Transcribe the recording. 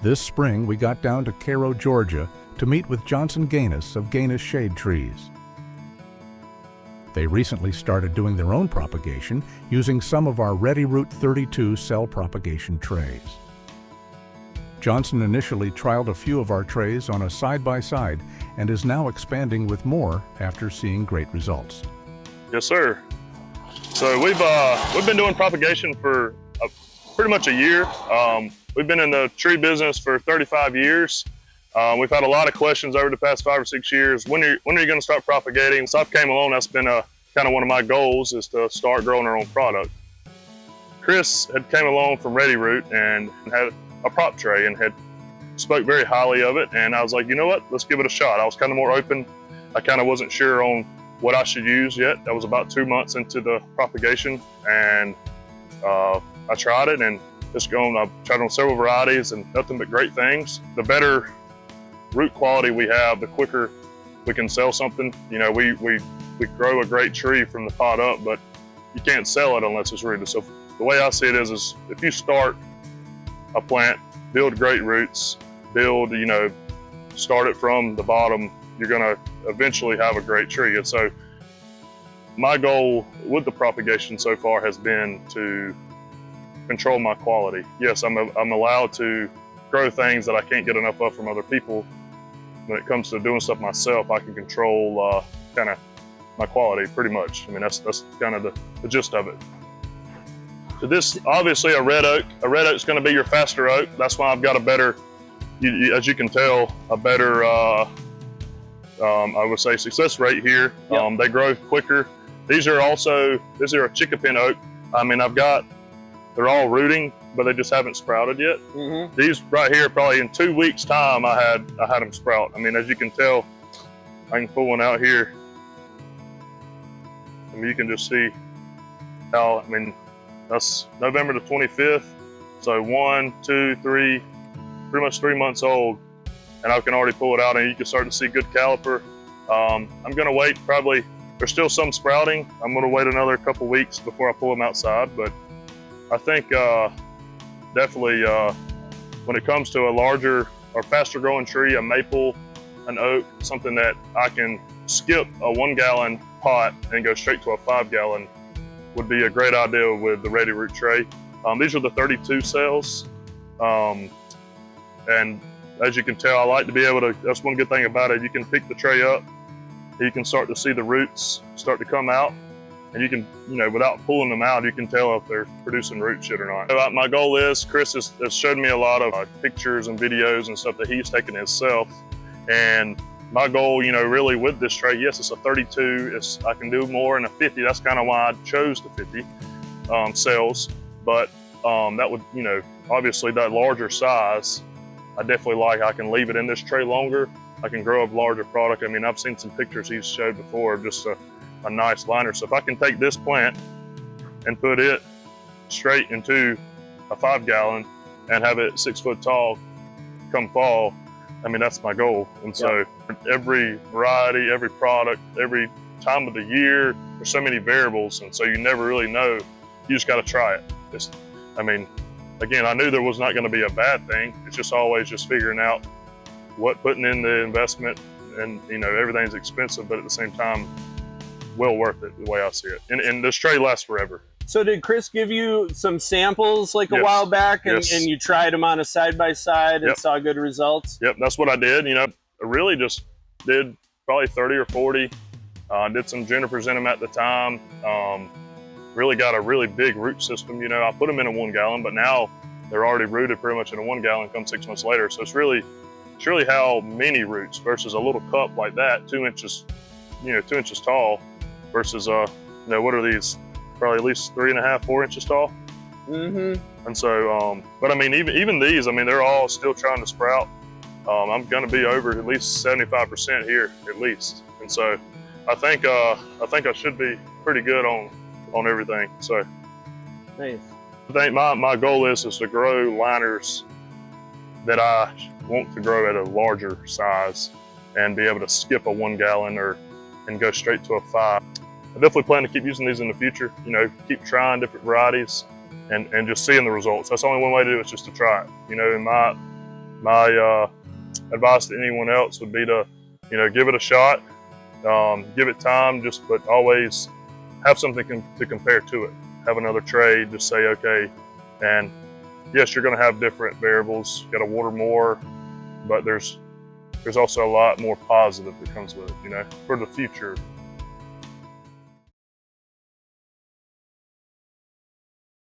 This spring, we got down to Cairo, Georgia, to meet with Johnson Gainous of Gainous Shade Trees. They recently started doing their own propagation using some of our RediRoot 32 cell propagation trays. Johnson initially trialed a few of our trays on a side-by-side and is now expanding with more after seeing great results. Yes, sir. So we've been doing propagation for pretty much a year. We've been in the tree business for 35 years. We've had a lot of questions over the past 5 or 6 years. When are you going to start propagating? So I came along. That's been kind of one of my goals, is to start growing our own product. Chris had came along from RediRoot and had a prop tray and had spoke very highly of it. And I was like, you know what? Let's give it a shot. I was kind of more open. I kind of wasn't sure on what I should use yet. That was about 2 months into the propagation, and I tried it and I've tried on several varieties and nothing but great things. The better root quality we have, the quicker we can sell something. You know, we grow a great tree from the pot up, but you can't sell it unless it's rooted. So the way I see it is if you start a plant, build great roots, start it from the bottom, you're gonna eventually have a great tree. And so my goal with the propagation so far has been to control my quality. Yes, I'm allowed to grow things that I can't get enough of from other people. When it comes to doing stuff myself, I can control kind of my quality pretty much. I mean, that's kind of the gist of it. So this, obviously, a red oak. A red oak is going to be your faster oak. That's why I've got a better, as you can tell, a better, I would say, success rate here. Yep. They grow quicker. These are a chickapin oak. I mean, they're all rooting, but they just haven't sprouted yet. Mm-hmm. These right here, probably in 2 weeks' time, I had them sprout. I mean, as you can tell, I can pull one out here. I mean, you can just see how, I mean, that's November the 25th. So 1, 2, 3, pretty much 3 months old. And I can already pull it out and you can start to see good caliper. I'm gonna wait probably, there's still some sprouting. I'm gonna wait another couple weeks before I pull them outside. But I think definitely when it comes to a larger or faster growing tree, a maple, an oak, something that I can skip a 1 gallon pot and go straight to a 5 gallon would be a great idea with the RediRoot tray. These are the 32 cells. And as you can tell, I like to be able to, that's one good thing about it, you can pick the tray up, you can start to see the roots start to come out, and you can, without pulling them out, you can tell if they're producing root shit or not. So my goal is, Chris has showed me a lot of pictures and videos and stuff that he's taken himself. And my goal, really with this tray, yes, it's a 32, I can do more in a 50. That's kind of why I chose the 50 cells. But that would, obviously that larger size, I definitely I can leave it in this tray longer. I can grow a larger product. I mean, I've seen some pictures he's showed before of just a nice liner. So if I can take this plant and put it straight into a 5 gallon and have it 6 foot tall come fall, I mean, that's my goal. And so every variety, every product, every time of the year, there's so many variables. And so you never really know. You just got to try it. Again, I knew there was not going to be a bad thing. It's just always just figuring out putting in the investment, and everything's expensive, but at the same time, well worth it the way I see it. And this tray lasts forever. So did Chris give you some samples a while back, and you tried them on a side-by-side and saw good results? Yep, that's what I did. I really just did probably 30 or 40. Did some junipers in them at the time. Really got a really big root system. I put them in a 1 gallon, but now they're already rooted pretty much in a 1 gallon come 6 months later. So it's really how many roots versus a little cup like that, 2 inches, 2 inches tall versus, what are these? Probably at least 3.5, 4 inches tall. Mm-hmm. And so, but I mean, even these, I mean, they're all still trying to sprout. I'm going to be over at least 75% here, at least. And so I think I should be pretty good on everything. So nice. I think my goal is to grow liners that I want to grow at a larger size and be able to skip a 1 gallon and go straight to a 5. I definitely plan to keep using these in the future, keep trying different varieties and just seeing the results. That's only one way to do it, is just to try it. In my advice to anyone else would be to, give it a shot, give it time, but always have something to compare to it. Have another tray, just say, okay, and yes, you're gonna have different variables. You gotta water more, but there's also a lot more positive that comes with it, for the future.